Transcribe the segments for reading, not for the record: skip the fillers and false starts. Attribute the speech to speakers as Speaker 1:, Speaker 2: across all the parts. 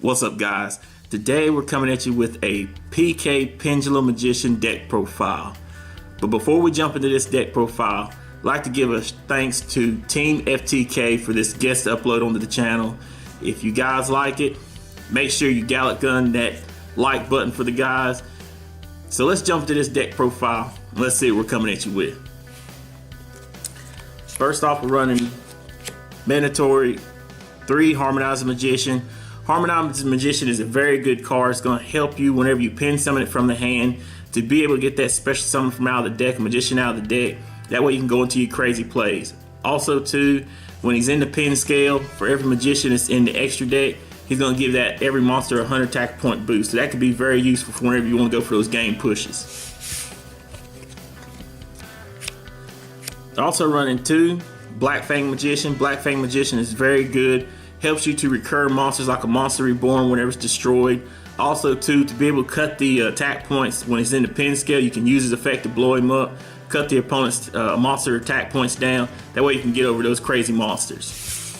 Speaker 1: What's up, guys? Today we're coming at you with a PK Pendulum Magician deck profile. But before we jump into this deck profile, I'd like to give a thanks to Team FTK for this guest upload onto the channel. If you guys like it, make sure you Gallic gun that like button for the guys. So let's jump into this deck profile and let's see what we're coming at you with. First off, we're running mandatory 3 Harmonizing Magician. Harmonizing Magician is a very good card. It's going to help you whenever you pin summon it from the hand to be able to get that special summon from out of the deck, a magician out of the deck. That way you can go into your crazy plays. Also too, when he's in the pin scale, for every magician that's in the extra deck, he's going to give that every monster a 100 attack point boost. So that could be very useful for whenever you want to go for those game pushes. Also running 2 Black Fang Magician. Black Fang Magician is very good. Helps you to recur monsters like a Monster Reborn whenever it's destroyed. Also too, to be able to cut the attack points when it's in the pin scale, you can use his effect to blow him up, cut the opponent's monster attack points down. That way you can get over those crazy monsters.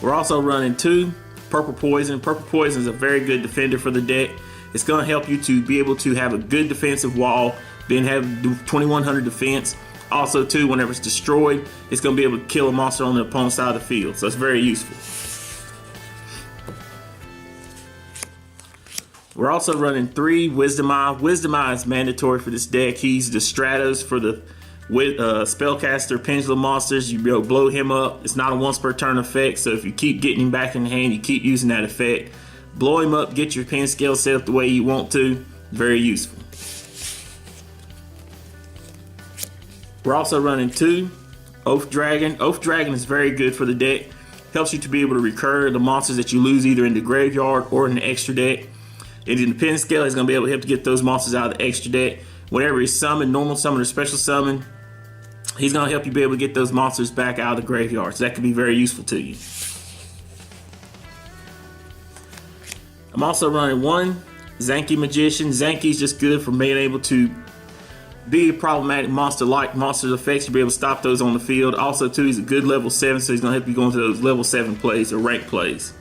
Speaker 1: We're also running 2 Purple Poison. Purple Poison is a very good defender for the deck. It's going to help you to be able to have a good defensive wall, then have 2100 defense. Also too, whenever it's destroyed, it's going to be able to kill a monster on the opponent's side of the field. So it's very useful. We're also running 3 Wisdom Eye. Wisdom Eye is mandatory for this deck. He's the Stratos for the spellcaster pendulum monsters. You blow him up. It's not a once per turn effect, so if you keep getting him back in the hand, you keep using that effect. Blow him up, get your pin scale set up the way you want to. Very useful. We're also running 2 Oath Dragon. Oath Dragon is very good for the deck. Helps you to be able to recur the monsters that you lose either in the graveyard or in the extra deck. And in the pin scale, he's going to be able to help to get those monsters out of the extra deck. Whenever he's summoned, normal summon or special summon, he's going to help you be able to get those monsters back out of the graveyard. So that can be very useful to you. I'm also running 1 Zanky Magician. Zanky's just good for being able to be a problematic monster like monsters effects. You'll be able to stop those on the field. Also too, he's a good level 7, so he's going to help you go into those level 7 plays or rank plays.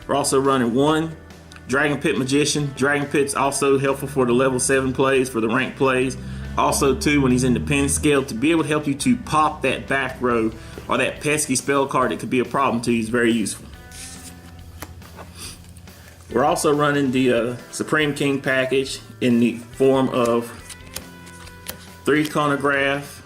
Speaker 1: We're also running 1 Dragon Pit Magician. Dragon Pit's also helpful for the level 7 plays, for the rank plays. Also too, when he's in the pin scale, to be able to help you to pop that back row or that pesky spell card that could be a problem to you is very useful. We're also running the Supreme King package in the form of 3 Chronograph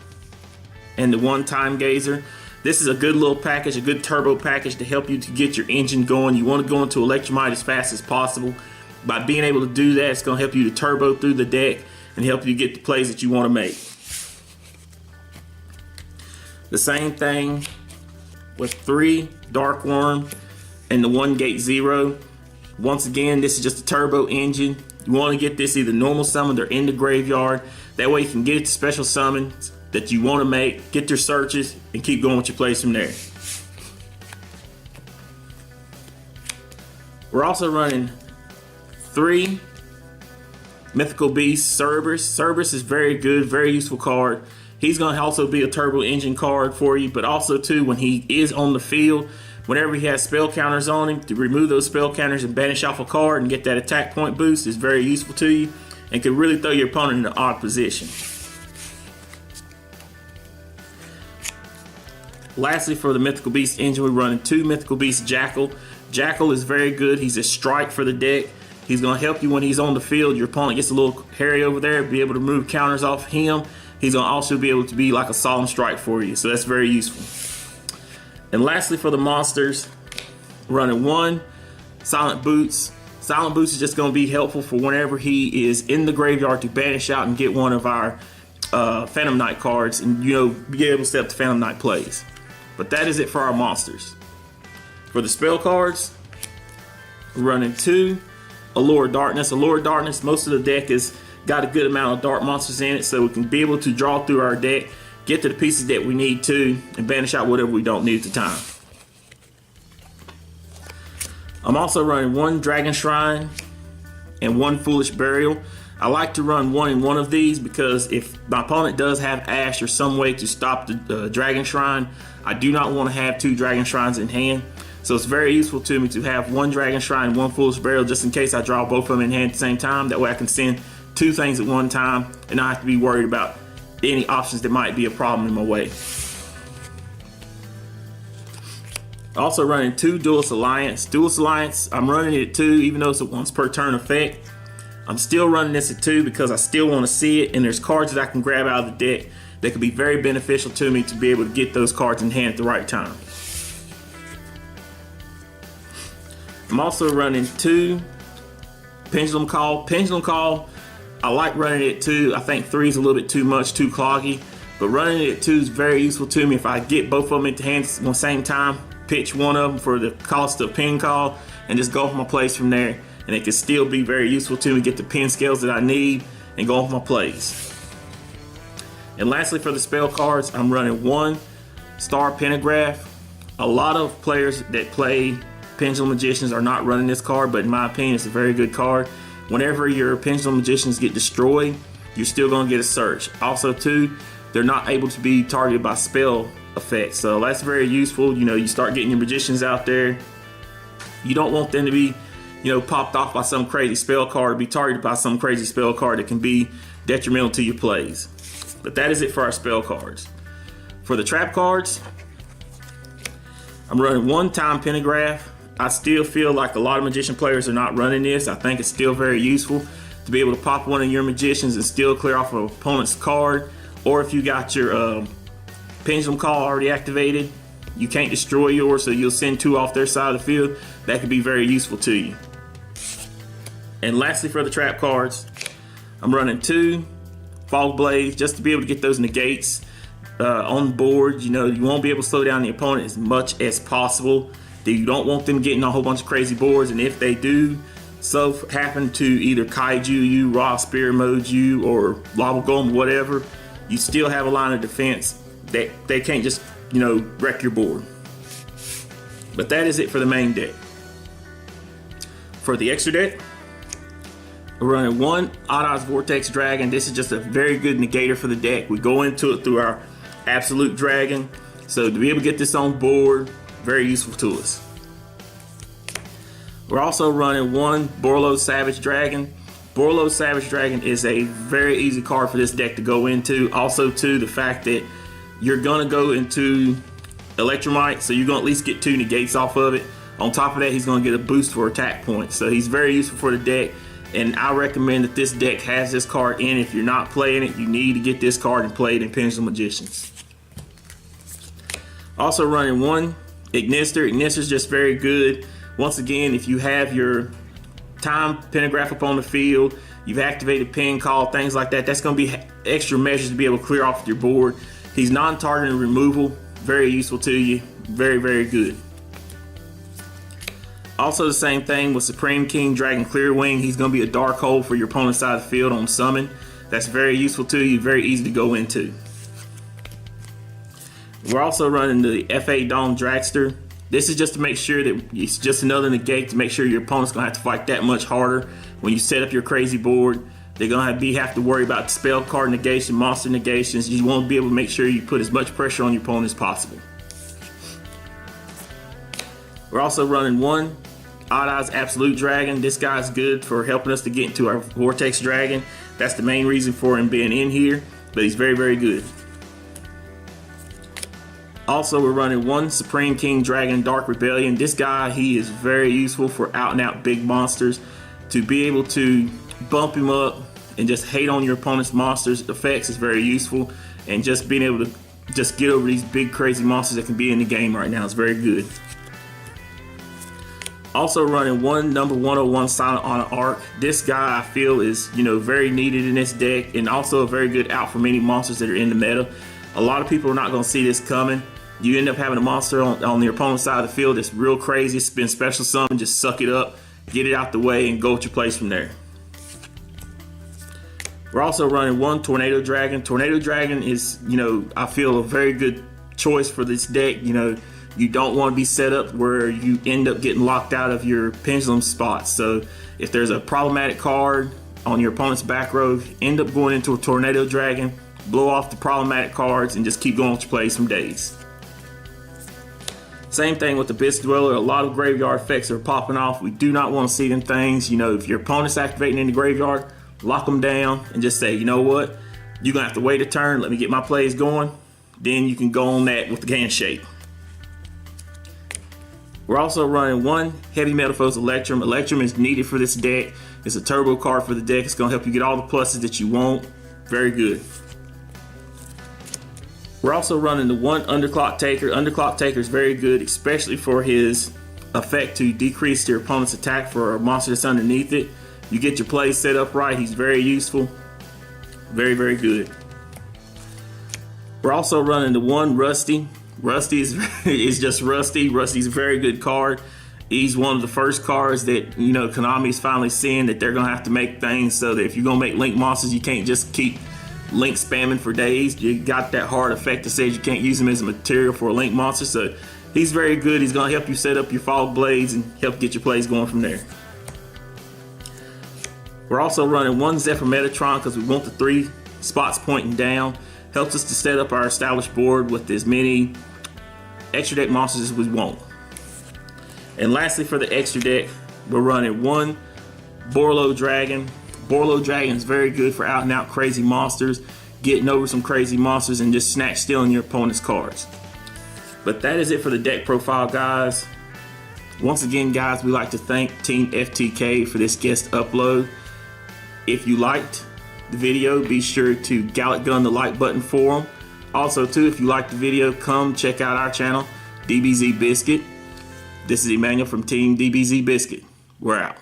Speaker 1: and the 1 Time Gazer. This is a good little package, a good turbo package to help you to get your engine going. You want to go into Electromite as fast as possible. By being able to do that, it's going to help you to turbo through the deck and help you get the plays that you want to make. The same thing with 3 Dark Worm and the 1 Gate Zero. Once again, this is just a turbo engine. You want to get this either normal summoned or in the graveyard. That way you can get it to special summons that you want to make, get your searches, and keep going with your plays from there. We're also running 3 Mythical Beasts Cerberus. Cerberus is very good, very useful card. He's going to also be a turbo engine card for you, but also too, when he is on the field, whenever he has spell counters on him, to remove those spell counters and banish off a card and get that attack point boost is very useful to you and can really throw your opponent in an odd position. Lastly, for the Mythical Beast engine, we're running 2 Mythical Beast Jackal. Jackal is very good. He's a strike for the deck. He's going to help you when he's on the field. Your opponent gets a little hairy over there, be able to move counters off him. He's going to also be able to be like a solemn strike for you, so that's very useful. And lastly, for the monsters, running 1 Silent Boots. Silent Boots is just going to be helpful for whenever he is in the graveyard to banish out and get one of our Phantom Knight cards and, you know, be able to step to Phantom Knight plays. But that is it for our monsters. For the spell cards, we're running 2 Allure Darkness. Allure Darkness, most of the deck has got a good amount of dark monsters in it, so we can be able to draw through our deck, get to the pieces that we need to, and banish out whatever we don't need at the time. I'm also running 1 Dragon Shrine and 1 Foolish Burial. I like to run one in one of these because if my opponent does have Ash or some way to stop the Dragon Shrine, I do not want to have 2 Dragon Shrines in hand. So it's very useful to me to have 1 Dragon Shrine and 1 Foolish Burial just in case I draw both of them in hand at the same time. That way I can send 2 things at one time and not have to be worried about any options that might be a problem in my way. Also running 2 Duelist Alliance. Duelist Alliance, I'm running it at 2 even though it's a once per turn effect. I'm still running this at 2 because I still want to see it, and there's cards that I can grab out of the deck that could be very beneficial to me to be able to get those cards in hand at the right time. I'm also running 2 Pendulum Call. Pendulum Call, I like running it at 2. I think 3 is a little bit too much, too cloggy, but running it at 2 is very useful to me if I get both of them into hands at the same time. Pitch one of them for the cost of Pen Call and just go off my plays from there. And it can still be very useful to me, get the pen scales that I need and go off my plays. And lastly, for the spell cards, I'm running 1 Star Pentagraph. A lot of players that play Pendulum Magicians are not running this card, but in my opinion, it's a very good card. Whenever your Pendulum Magicians get destroyed, you're still going to get a search. Also, too, they're not able to be targeted by spell effects, so that's very useful. You know, you start getting your Magicians out there. You don't want them to be, you know, popped off by some crazy spell card or be targeted by some crazy spell card that can be detrimental to your plays. But that is it for our spell cards. For the trap cards, I'm running 1 Time Pentagraph. I still feel like a lot of Magician players are not running this. I think it's still very useful to be able to pop one of your Magicians and still clear off an opponent's card. Or if you got your Pendulum Call already activated, you can't destroy yours, so you'll send 2 off their side of the field. That could be very useful to you. And lastly, for the trap cards, I'm running 2 Fog Blades just to be able to get those negates on the board. You know, you won't be able to slow down the opponent as much as possible. You don't want them getting a whole bunch of crazy boards, and if they do so happen to either Kaiju you, Raw Spear Mode you, or Lava Golem, whatever, you still have a line of defense that they can't just, you know, wreck your board. But that is it for the main deck. For the extra deck, we're running 1 Odd Odds Vortex Dragon. This is just a very good negator for the deck. We go into it through our Absolute Dragon. So to be able to get this on board, very useful to us. We're also running 1 Borlo Savage Dragon. Borlo Savage Dragon is a very easy card for this deck to go into. Also too, the fact that you're gonna go into Electromite, so you're gonna at least get 2 negates off of it. On top of that, he's gonna get a boost for attack points. So he's very useful for the deck. And I recommend that this deck has this card in. If you're not playing it, you need to get this card and play it in Pendulum Magicians. Also running 1 Ignister. Ignister is just very good. Once again, if you have your Time Pentagraph up on the field, you've activated Pen Call, things like that, that's going to be extra measures to be able to clear off your board. He's non-targeting removal. Very useful to you. Very, very good. Also the same thing with Supreme King Dragon Clearwing. He's going to be a dark hole for your opponent's side of the field on summon. That's very useful to you, very easy to go into. We're also running the FA Dome Dragster. This is just to make sure that it's just another negate to make sure your opponent's going to have to fight that much harder. When you set up your crazy board, they're going to have to worry about spell card negation, monster negations. You want to be able to make sure you put as much pressure on your opponent as possible. We're also running 1 Odd Odds Absolute Dragon. This guy's good for helping us to get into our Vortex Dragon. That's the main reason for him being in here, but he's very, very good. Also, we're running 1 Supreme King Dragon Dark Rebellion. This guy, he is very useful for out and out big monsters. To be able to bump him up and just hate on your opponent's monsters effects is very useful. And just being able to just get over these big crazy monsters that can be in the game right now is very good. Also running 1 number 101 Silent Honor Arc. This guy I feel is, you know, very needed in this deck, and also a very good out for many monsters that are in the meta. A lot of people are not going to see this coming. You end up having a monster on your opponent's side of the field that's real crazy. It's been special summon, just suck it up, get it out the way, and go at your place from there. We're also running 1 Tornado Dragon. Tornado Dragon is, you know, I feel a very good choice for this deck. You know, you don't want to be set up where you end up getting locked out of your pendulum spots. So if there's a problematic card on your opponent's back row, end up going into a Tornado Dragon, blow off the problematic cards, and just keep going with your plays from days. Same thing with the Biscuit Dweller. A lot of graveyard effects are popping off. We do not want to see them things. You know, if your opponent's activating in the graveyard, lock them down and just say, you know what, you're going to have to wait a turn, let me get my plays going. Then you can go on that with the handshake. We're also running one Heavy Metal Foes Electrum. Electrum is needed for this deck. It's a turbo card for the deck. It's going to help you get all the pluses that you want. Very good. We're also running the one Underclock Taker. Underclock Taker is very good, especially for his effect to decrease your opponent's attack for a monster that's underneath it. You get your plays set up right, he's very useful. Very, very good. We're also running the one Rusty. Rusty is just Rusty. Rusty's a very good card. He's one of the first cards that, you know, Konami's finally seeing that they're going to have to make things so that if you're going to make Link monsters, you can't just keep Link spamming for days. You got that hard effect that says you can't use him as a material for a Link monster. So he's very good. He's going to help you set up your Fog Blades and help get your plays going from there. We're also running one Zephyr Metatron because we want the 3 spots pointing down. Helps us to set up our established board with as many extra deck monsters as we want. And lastly, for the extra deck, we're running one Borlo Dragon. Borlo Dragon is very good for out and out crazy monsters, getting over some crazy monsters and just snatch stealing your opponent's cards. But that is it for the deck profile, guys. Once again, guys, we like to thank Team FTK for this guest upload. If you liked the video, be sure to Gallic Gun the like button for them. Also, too, if you liked the video, come check out our channel, DBZ Biscuit. This is Emmanuel from Team DBZ Biscuit. We're out.